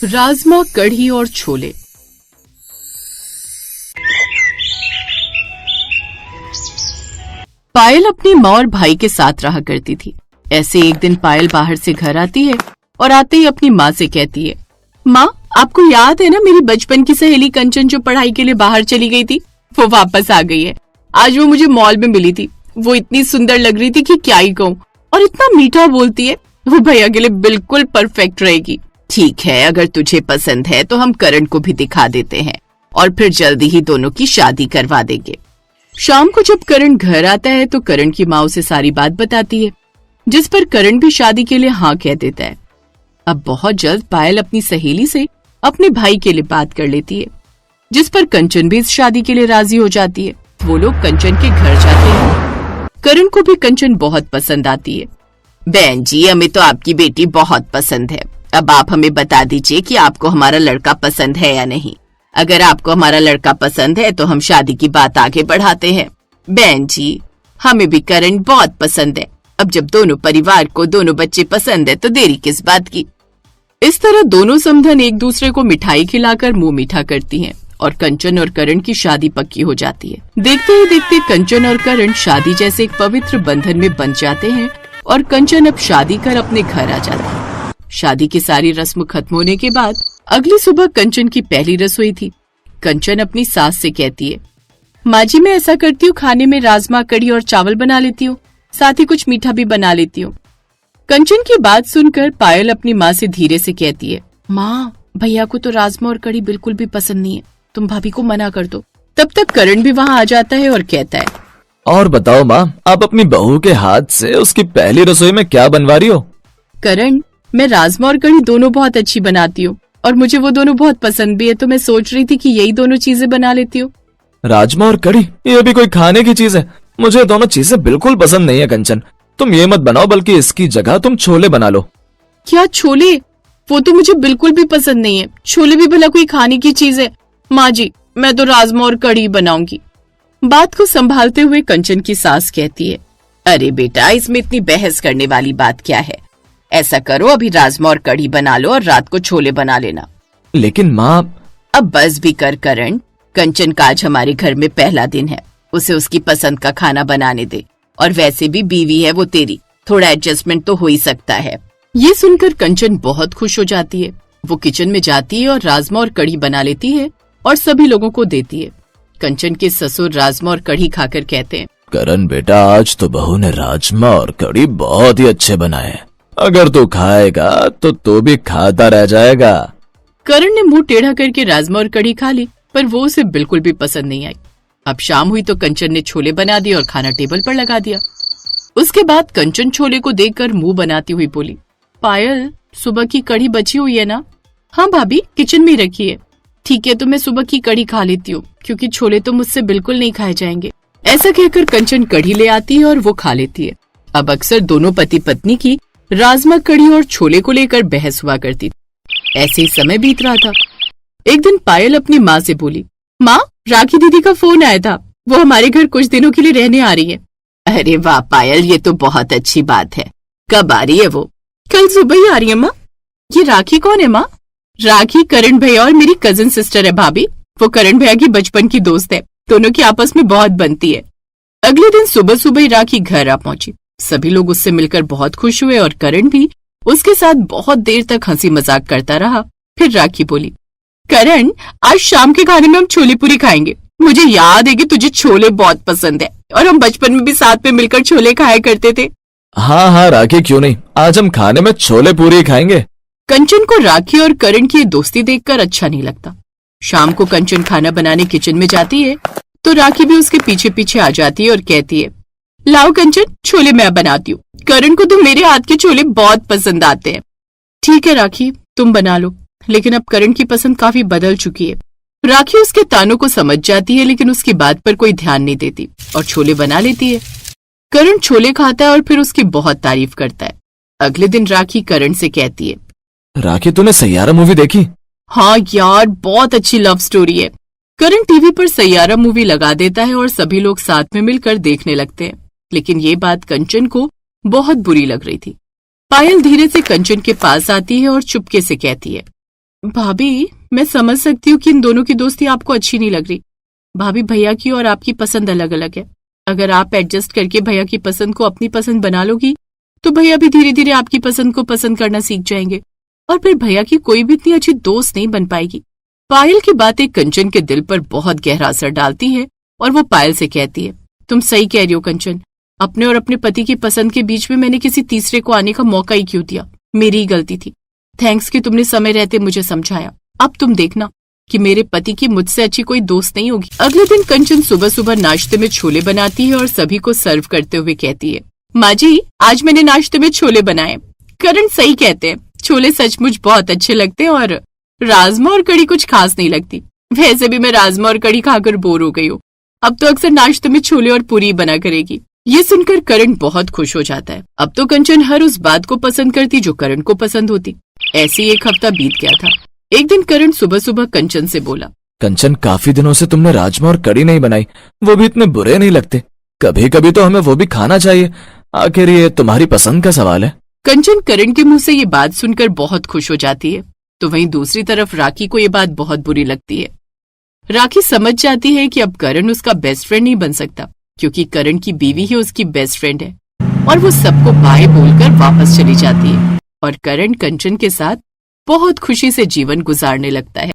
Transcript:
राजमा, कढ़ी और छोले। पायल अपनी माँ और भाई के साथ रहा करती थी। ऐसे एक दिन पायल बाहर से घर आती है और आते ही अपनी माँ से कहती है, माँ, आपको याद है ना मेरी बचपन की सहेली कंचन जो पढ़ाई के लिए बाहर चली गई थी, वो वापस आ गई है। आज वो मुझे मॉल में मिली थी। वो इतनी सुंदर लग रही थी कि क्या ही कहूँ, और इतना मीठा बोलती है। वो भैया के लिए बिल्कुल परफेक्ट रहेगी। ठीक है, अगर तुझे पसंद है तो हम करण को भी दिखा देते हैं और फिर जल्दी ही दोनों की शादी करवा देंगे। शाम को जब करण घर आता है तो करण की माँ उसे सारी बात बताती है, जिस पर करण भी शादी के लिए हाँ कह देता है। अब बहुत जल्द पायल अपनी सहेली से अपने भाई के लिए बात कर लेती है, जिस पर कंचन भी इस शादी के लिए राजी हो जाती है। वो लोग कंचन के घर जाते हैं। करण को भी कंचन बहुत पसंद आती है। बहन जी, हमें तो आपकी बेटी बहुत पसंद है। अब आप हमें बता दीजिए कि आपको हमारा लड़का पसंद है या नहीं। अगर आपको हमारा लड़का पसंद है तो हम शादी की बात आगे बढ़ाते हैं। बहन जी, हमें भी करण बहुत पसंद है। अब जब दोनों परिवार को दोनों बच्चे पसंद है तो देरी किस बात की। इस तरह दोनों समधन एक दूसरे को मिठाई खिलाकर मुंह मीठा करती हैं और कंचन और करण की शादी पक्की हो जाती है। देखते ही देखते कंचन और करण शादी जैसे एक पवित्र बंधन में बंध जाते हैं और कंचन अब शादी कर अपने घर आ जाती है। शादी की सारी रस्म खत्म होने के बाद अगली सुबह कंचन की पहली रसोई थी। कंचन अपनी सास से कहती है, माँ जी, मैं ऐसा करती हूँ, खाने में राजमा, कढ़ी और चावल बना लेती हूँ, साथ ही कुछ मीठा भी बना लेती हूँ। कंचन की बात सुनकर पायल अपनी माँ से धीरे से कहती है, माँ, भैया को तो राजमा और कढ़ी बिल्कुल भी पसंद नहीं है, तुम भाभी को मना कर दो। तब तक करण भी वहाँ आ जाता है और कहता है, और बताओ माँ, आप अपनी बहू के हाथ से उसकी पहली रसोई में क्या बनवा रही हो? करण, मैं राजमा और कढ़ी दोनों बहुत अच्छी बनाती हूँ और मुझे वो दोनों बहुत पसंद भी है, तो मैं सोच रही थी कि यही दोनों चीजें बना लेती हूँ। राजमा और कढ़ी, ये भी कोई खाने की चीज है? मुझे दोनों चीजें बिल्कुल पसंद नहीं है कंचन। तुम ये मत बनाओ, बल्कि इसकी जगह तुम छोले बना लो। क्या छोले? वो तो मुझे बिल्कुल भी पसंद नहीं है। छोले भी भला कोई खाने की चीज है? माँ जी, मैं तो राजमा और कढ़ी बनाऊंगी। बात को संभालते हुए कंचन की सास कहती है, अरे बेटा, इसमें इतनी बहस करने वाली बात क्या है? ऐसा करो, अभी राजमा और कढ़ी बना लो और रात को छोले बना लेना। लेकिन माँ। अब बस भी कर करण, कंचन का आज हमारे घर में पहला दिन है। उसे उसकी पसंद का खाना बनाने दे, और वैसे भी बीवी है वो तेरी, थोड़ा एडजस्टमेंट तो हो ही सकता है। ये सुनकर कंचन बहुत खुश हो जाती है। वो किचन में जाती है और राजमा और कढ़ी बना लेती है और सभी लोगों को देती है। कंचन के ससुर राजमा और कढ़ी खाकर कहते हैं, करण बेटा, आज तो बहू ने राजमा और कढ़ी बहुत ही अच्छे बनाए। अगर तू खाएगा तो तू भी खाता रह जाएगा। करण ने मुंह टेढ़ा करके राजमा और कढ़ी खा ली, पर वो उसे बिल्कुल भी पसंद नहीं आई। अब शाम हुई तो कंचन ने छोले बना दिए और खाना टेबल पर लगा दिया। उसके बाद कंचन छोले को देखकर मुंह बनाती हुई बोली, पायल, सुबह की कढ़ी बची हुई है ना? हाँ भाभी, किचन में रखी है। ठीक है, तो मैं सुबह की कढ़ी खा लेती हूँ, क्योंकि छोले तो मुझसे बिल्कुल नहीं खाए जाएंगे। ऐसा कहकर कंचन कढ़ी ले आती है और वो खा लेती है। अब अक्सर दोनों पति पत्नी की राजमा, कढ़ी और छोले को लेकर बहस हुआ करती थी। ऐसे ही समय बीत रहा था। एक दिन पायल अपनी माँ से बोली, माँ, राखी दीदी का फोन आया था, वो हमारे घर कुछ दिनों के लिए रहने आ रही है। अरे वाह पायल, ये तो बहुत अच्छी बात है। कब आ रही है वो? कल सुबह ही आ रही है माँ। ये राखी कौन है माँ? राखी करण भैया और मेरी कजिन सिस्टर है भाभी। वो करण भैया की बचपन की दोस्त है, दोनों की आपस में बहुत बनती है। अगले दिन सुबह सुबह ही राखी घर आ पहुंची। सभी लोग उससे मिलकर बहुत खुश हुए और करण भी उसके साथ बहुत देर तक हंसी मजाक करता रहा। फिर राखी बोली, करण, आज शाम के खाने में हम छोले पूरी खाएंगे। मुझे याद है कि तुझे छोले बहुत पसंद है और हम बचपन में भी साथ में मिलकर छोले खाया करते थे। हाँ हाँ राखी, क्यों नहीं, आज हम खाने में छोले पूरी खाएंगे। कंचन को राखी और करण की दोस्ती देखकर अच्छा नहीं लगता। शाम को कंचन खाना बनाने किचन में जाती है तो राखी भी उसके पीछे पीछे आ जाती है और कहती है, लाओ कंचन, छोले मैं बनाती हूँ। करण को तो मेरे हाथ के छोले बहुत पसंद आते हैं। ठीक है राखी, तुम बना लो। लेकिन अब करण की पसंद काफी बदल चुकी है। राखी उसके तानों को समझ जाती है, लेकिन उसकी बात पर कोई ध्यान नहीं देती और छोले बना लेती है। करण छोले खाता है और फिर उसकी बहुत तारीफ करता है। अगले दिन राखी करण से कहती है, राखी, तूने सैयारा मूवी देखी? हाँ यार, बहुत अच्छी लव स्टोरी है। करण टीवी पर सैयारा मूवी लगा देता है और सभी लोग साथ में मिलकर देखने लगते हैं। लेकिन ये बात कंचन को बहुत बुरी लग रही थी। पायल धीरे से कंचन के पास आती है और चुपके से कहती है, भाभी, मैं समझ सकती हूँ कि इन दोनों की दोस्ती आपको अच्छी नहीं लग रही। भाभी, भैया की और आपकी पसंद अलग अलग है। अगर आप एडजस्ट करके भैया की पसंद को अपनी पसंद बना लोगी तो भैया भी धीरे धीरे आपकी पसंद को पसंद करना सीख जाएंगे और फिर भैया की कोई भी इतनी अच्छी दोस्त नहीं बन पाएगी। पायल की बातें कंचन के दिल पर बहुत गहरा असर डालती है और वो पायल से कहती है, तुम सही कह रही हो कंचन, अपने और अपने पति की पसंद के बीच में मैंने किसी तीसरे को आने का मौका ही क्यों दिया। मेरी ही गलती थी। थैंक्स कि तुमने समय रहते मुझे समझाया। अब तुम देखना कि मेरे पति की मुझसे अच्छी कोई दोस्त नहीं होगी। अगले दिन कंचन सुबह सुबह नाश्ते में छोले बनाती है और सभी को सर्व करते हुए कहती है, माँ जी, आज मैंने नाश्ते में छोले बनाए। करण सही कहते हैं, छोले सचमुच बहुत अच्छे लगते हैं और राजमा और कड़ी कुछ खास नहीं लगती। वैसे भी मैं राजमा और कड़ी खाकर बोर हो गई हूँ। अब तो अक्सर नाश्ते में छोले और पूरी बना करेगी। ये सुनकर करण बहुत खुश हो जाता है। अब तो कंचन हर उस बात को पसंद करती जो करण को पसंद होती। ऐसे ही एक हफ्ता बीत गया था। एक दिन करण सुबह सुबह कंचन से बोला, कंचन, काफी दिनों से तुमने राजमा और कड़ी नहीं बनाई, वो भी इतने बुरे नहीं लगते। कभी कभी तो हमें वो भी खाना चाहिए। आखिर ये तुम्हारी पसंद का सवाल है। कंचन करण के मुंह से ये बात सुनकर बहुत खुश हो जाती है। तो वहीं दूसरी तरफ राखी को ये बात बहुत बुरी लगती है। राखी समझ जाती है कि अब करण उसका बेस्ट फ्रेंड नहीं बन सकता, क्योंकि करण की बीवी ही उसकी बेस्ट फ्रेंड है। और वो सबको बाय बोलकर वापस चली जाती है और करण कंचन के साथ बहुत खुशी से जीवन गुजारने लगता है।